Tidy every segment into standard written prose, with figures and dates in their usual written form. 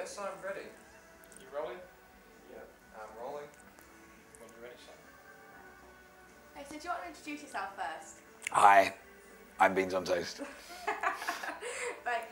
Yes, I'm ready. You rolling? Yeah, I'm rolling. When you're ready, Sam. Hey, so do you want to introduce yourself first? Hi, I'm Beans on Toast. Right.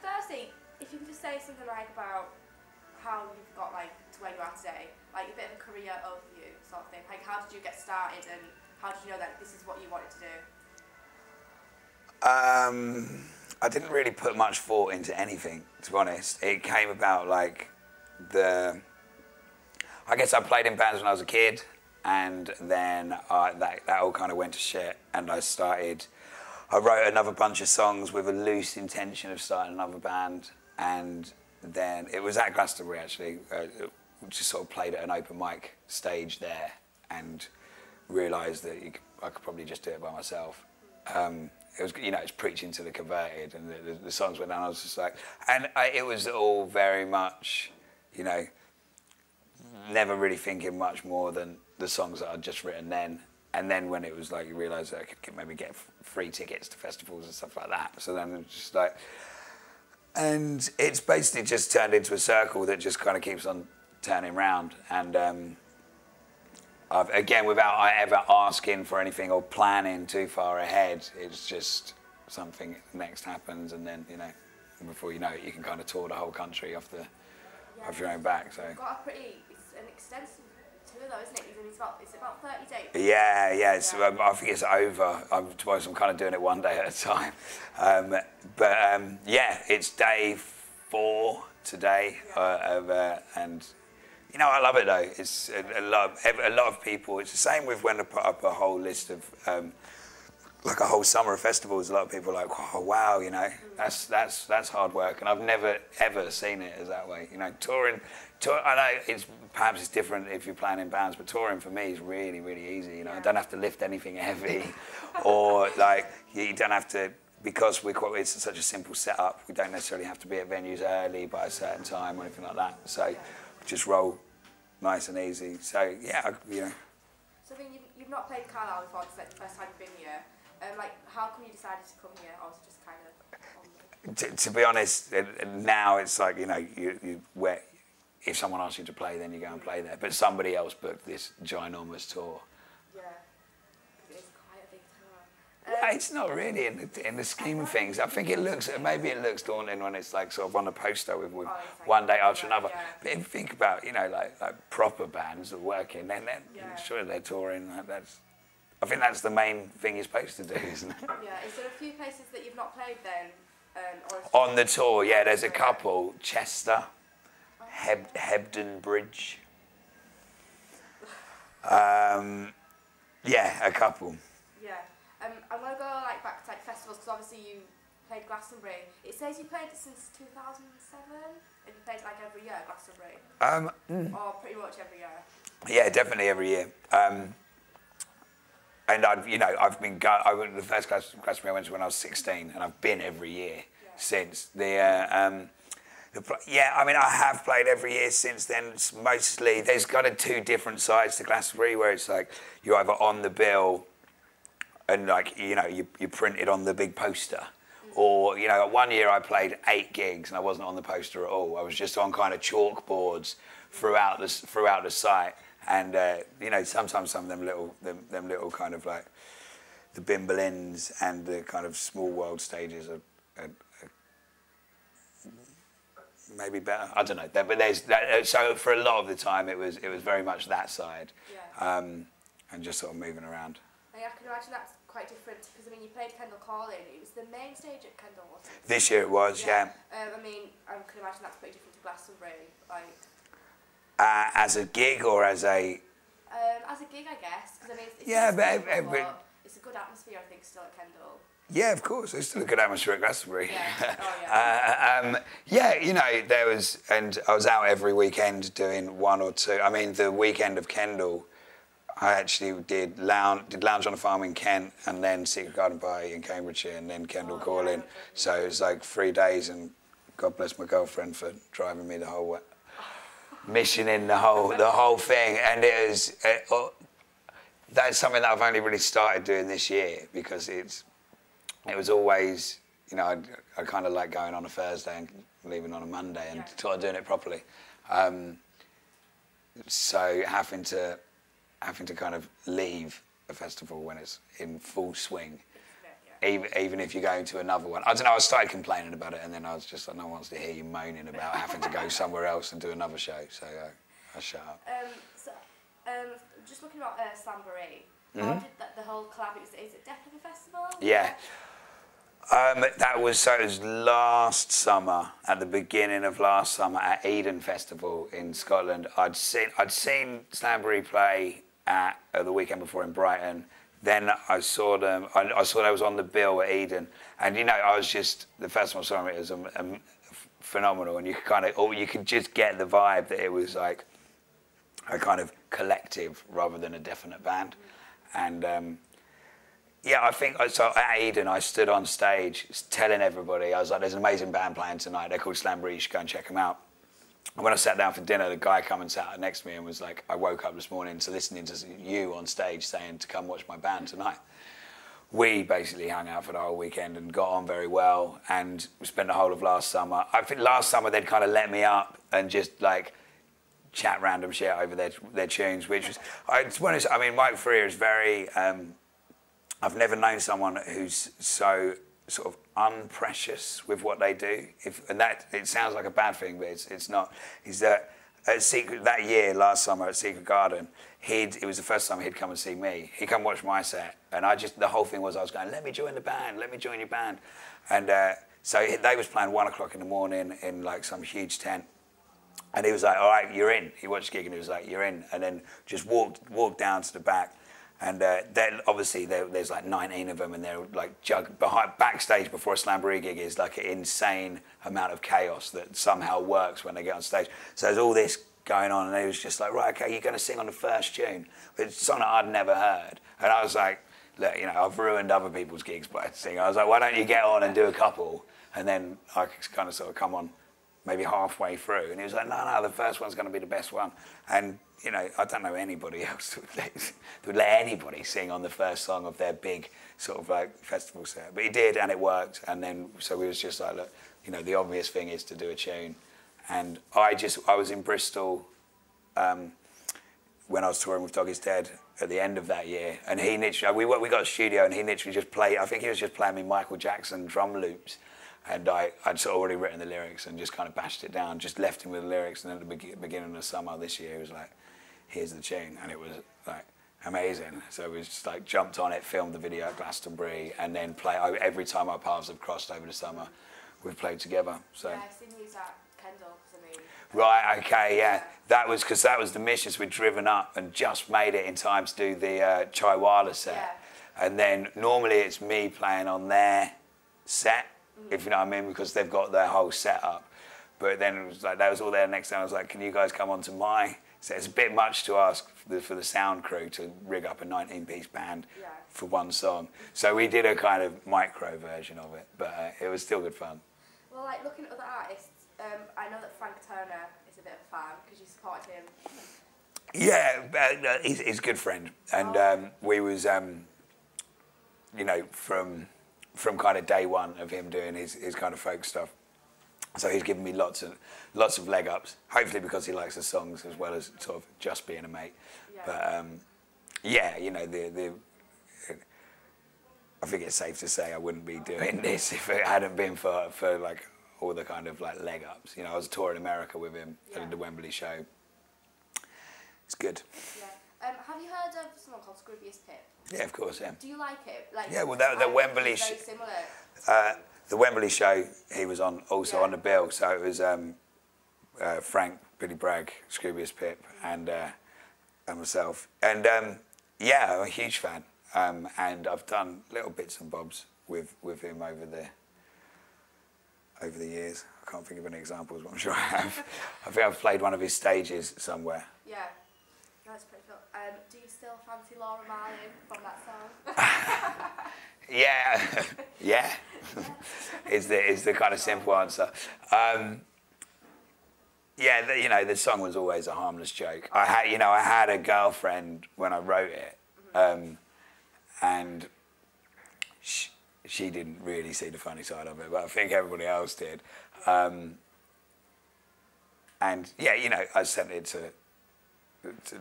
Firstly, if you can just say something like about how you've got like to where you are today, like a bit of a career overview sort of thing. Like how did you get started and how did you know that this is what you wanted to do? I didn't really put much thought into anything, to be honest. It came about like I guess I played in bands when I was a kid, and then that all kind of went to shit, and I wrote another bunch of songs with a loose intention of starting another band, and then it was at Glastonbury actually, just sort of played at an open mic stage there, and realised that I could probably just do it by myself. It was, it's preaching to the converted, and the songs went down. I was just like, it was all very much, never really thinking much more than the songs that I'd just written then. And then when it was like, you realise that I could maybe get free tickets to festivals and stuff like that. So then it was just like, and it's basically just turned into a circle that just kind of keeps on turning round. And again, without ever asking for anything or planning too far ahead, it's just something next happens, and then before you know it, you can kind of tour the whole country off your own back. So You've got it's an extensive tour though, isn't it? It's about 30 days. Yeah. I think it's over. To be honest, I'm kind of doing it one day at a time. It's day 4 today, and. I love it though. It's a lot of people. It's the same with when I put up a whole list of, like a whole summer of festivals. A lot of people are like, oh wow, that's hard work, and I've never ever seen it as that way. Touring. I know perhaps it's different if you're playing in bands, but touring for me is really, really easy. I don't have to lift anything heavy, or like you don't have to. Because it's such a simple setup, we don't necessarily have to be at venues early by a certain time or anything like that. So we just roll nice and easy. So yeah. So then you've not played Carlisle before. It's like the first time you've been here. How come you decided to come here? Or was it just kind of? To be honest, now it's like if someone asks you to play, then you go and play there. But somebody else booked this ginormous tour. Yeah, it is quite a big tour. Well, it's not really in the scheme of things. I think it looks daunting when it's like sort of on a poster with one day after another. Yeah. But if you think about like proper bands that are working, then sure they're touring. I think that's the main thing you're supposed to do, isn't it? Yeah. Is there a few places that you've not played then? On the tour, yeah. There's a couple. Chester, Hebden Bridge. Yeah, a couple. Yeah. I'm going to go back to festivals, because obviously you played Glastonbury. It says you played it since 2007. Have you played every year at Glastonbury? Or pretty much every year? Yeah, definitely every year. And I've been the first Glastonbury I went to when I was 16, and I've been every year since. I have played every year since then. It's mostly there's kind of 2 different sides to Glastonbury, where it's like you're either on the bill and you print it on the big poster, or one year I played 8 gigs and I wasn't on the poster at all. I was just on kind of chalkboards throughout the site, and sometimes some of them little kind of like the Bimberlins and the kind of Small World stages are maybe better. I don't know, but there's that, so for a lot of the time it was very much that side, and just sort of moving around. I can imagine that's quite different, because you played Kendal Calling. It was the main stage at Kendal, wasn't it? This year it was, yeah. I can imagine that's pretty different to Glastonbury. As a gig or as a? As a gig, I guess. Because it's it's a good atmosphere, I think, still at Kendal. Yeah, of course. There's still a good atmosphere at Glastonbury. Yeah. Oh, yeah. There was, and I was out every weekend doing 1 or 2. The weekend of Kendal, I actually did Lounge on a Farm in Kent, and then Secret Garden Party in Cambridgeshire, and then Kendal Calling. Yeah. So it was like 3 days, and God bless my girlfriend for driving me the whole way, missioning the whole thing. And it was that's something that I've only really started doing this year, because it was always I kind of like going on a Thursday and leaving on a Monday and Yeah. sort of doing it properly. So having to kind of leave a festival when it's in full swing, even if you're going to another one. I don't know, I started complaining about it, and then I was just like, no one wants to hear you moaning about having to go somewhere else and do another show, so I shut up. Just looking at Slamboree, how did the whole collab, is it definitely a festival? Yeah. It was last summer, at the beginning of last summer at Eden Festival in Scotland. I'd seen Slamboree play at the weekend before in Brighton. Then I saw them. I saw they was on the bill at Eden, and I was just the first time I saw them. It was phenomenal, and you could just get the vibe that it was like a kind of collective rather than a definite band, and. Yeah, I think so. At Eden, I stood on stage telling everybody, I was like, "There's an amazing band playing tonight. They're called Slamboree. You should go and check them out." And when I sat down for dinner, the guy came and sat next to me and was like, "I woke up this morning to listening to you on stage saying to come watch my band tonight." We basically hung out for the whole weekend and got on very well, and we spent the whole of last summer. I think last summer they'd kind of let me up and just like chat random shit over their tunes, which was, to be honest, I mean, Mike Freer is very. I've never known someone who's so sort of unprecious with what they do. And that, it sounds like a bad thing, but it's not. He's at that year, last summer at Secret Garden, it was the first time he'd come and see me. He'd come watch my set. And the whole thing was I was going, let me join the band, let me join your band. And so they was playing 1 o'clock in the morning in like some huge tent. And he was like, all right, you're in. He watched the gig and he was like, you're in. And then just walked down to the back. And then obviously there's like 19 of them, and they're like backstage before a Slamboree gig is like an insane amount of chaos that somehow works when they get on stage. So there's all this going on, and they was just like, right, okay, you're going to sing on the first tune. It's a song that I'd never heard. And I was like, look, I've ruined other people's gigs by singing. I was like, why don't you get on and do a couple? And then I kind of sort of come on maybe halfway through. And he was like, no, the first one's going to be the best one. And, I don't know anybody else that would let anybody sing on the first song of their big sort of like festival set. But he did, and it worked. And then, so we was just like, look, the obvious thing is to do a tune. And I was in Bristol when I was touring with Dog Is Dead at the end of that year. And he literally, we got a studio, and he literally just played, I think he was just playing me Michael Jackson drum loops. And I'd sort of already written the lyrics and just kind of bashed it down, just left him with the lyrics. And then at the beginning of the summer this year, he was like, here's the tune. And it was like amazing. So we just like jumped on it, filmed the video at Glastonbury, and then every time our paths have crossed over the summer, we've played together. So. Yeah, I've seen you at Kendall, Right, okay, yeah. That was because that was the mission. So we'd driven up and just made it in time to do the Chaiwala set. Yeah. And then normally it's me playing on their set, if you know what I mean, because they've got their whole setup. But then it was like, that was all there next time. I was like, can you guys come on to my set? It's a bit much to ask for the sound crew to rig up a 19-piece band for one song. So we did a kind of micro version of it, but it was still good fun. Well, like looking at other artists, I know that Frank Turner is a bit of a fan because you supported him. Yeah, he's a good friend. And we was, from kind of day one of him doing his kind of folk stuff. So he's given me lots of leg ups, hopefully because he likes the songs as well as sort of just being a mate. Yeah. But I think it's safe to say I wouldn't be doing this if it hadn't been for like all the kind of like leg ups. I was touring America with him at the Wembley show. It's good. Yeah. Have you heard of someone called Scroobius Pip? Yeah, of course, yeah. Do you like it? Well, the Wembley show. Very similar. The Wembley show, he was on on the bill. So it was Frank, Billy Bragg, Scroobius Pip, and myself. And I'm a huge fan. And I've done little bits and bobs with him over the years. I can't think of any examples, but I'm sure I have. I think I've played one of his stages somewhere. Yeah. That's pretty cool. Do you still fancy Laura Marling from that song? Yeah. is the kind of simple answer. The song was always a harmless joke. I had a girlfriend when I wrote it, and she didn't really see the funny side of it, but I think everybody else did. And yeah, you know, I sent it to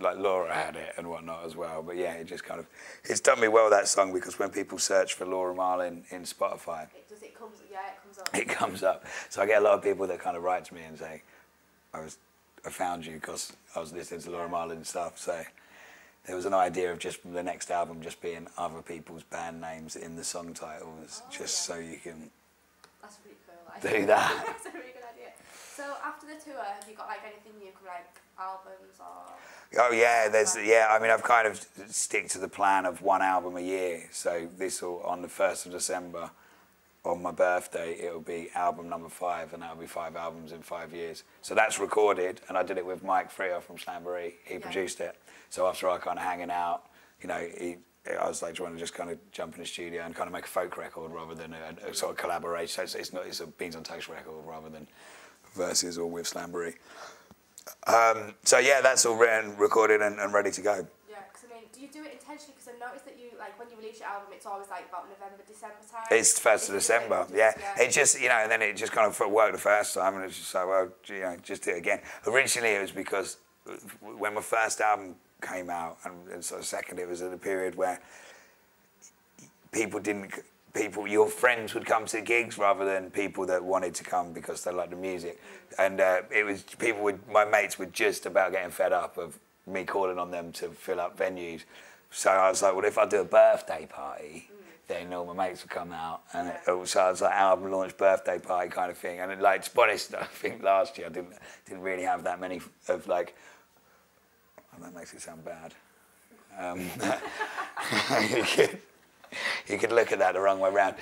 like Laura had it and whatnot as well. But yeah, it just kind of, it's done me well, that song, because when people search for Laura Marlin in Spotify, it comes up. it comes up. So I get a lot of people that kind of write to me and say, I found you because I was listening to Laura Marlin and stuff. So there was an idea of just the next album just being other people's band names in the song titles, so you can That's really cool. do that. That's a really good idea. So after the tour, have you got like anything new coming, like albums or? Oh yeah, I mean, I've kind of stick to the plan of one album a year. So this will, on the 1st of December, on my birthday, it'll be album number 5, and that'll be 5 albums in 5 years. So that's recorded, and I did it with Mike Freer from Slamboree. He produced it. So after I kind of hanging out, you know, I was like, do you want to just kind of jump in the studio and kind of make a folk record rather than a sort of collaboration? So it's a Beans on Toast record rather than verses or with Slamboree. So yeah, that's all written, recorded, and ready to go. Yeah, because I mean, do you do it intentionally? Because I noticed that you, like, when you release your album, it's always like about November, December time. It's 1st of December, yeah. It just, you know, and then it just kind of worked the first time, and it's just like, well, you know, just do it again. Originally, it was because when my first album came out, and sort of second, it was at a period where your friends would come to gigs rather than people that wanted to come because they liked the music. And it was, my mates were just about getting fed up of me calling on them to fill up venues. So I was like, well, if I do a birthday party, then all my mates would come out. And so I was like, album launch, birthday party kind of thing. And like, to be honest, I think last year I didn't really have that many of like, oh, that makes it sound bad. You could look at that the wrong way around.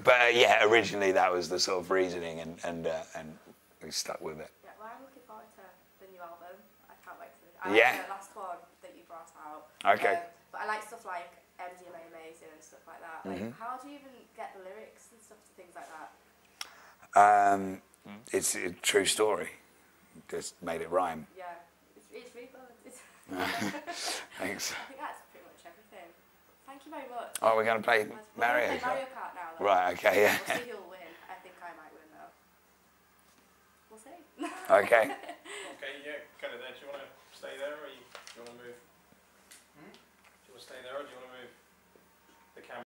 But yeah, originally that was the sort of reasoning, and we stuck with it. Yeah, well, I'm looking forward to the new album. I can't wait to. I Yeah. like the last one that you brought out. Okay. But I like stuff like MDMA Amazing and stuff like that. Like, how do you even get the lyrics and stuff to things like that? It's a true story. Just made it rhyme. Yeah, it's really good. Thanks. I think that's pretty much everything. Thank you very much. Oh, we're going to play Mario We're going to play Kart? Mario Kart now, though. Right, okay, yeah. We'll see who'll win. I think I might win, though. We'll see. Okay. Okay, yeah, kind of there. Do you want to stay there, or do you want to move? Do you want to stay there, or do you want to move?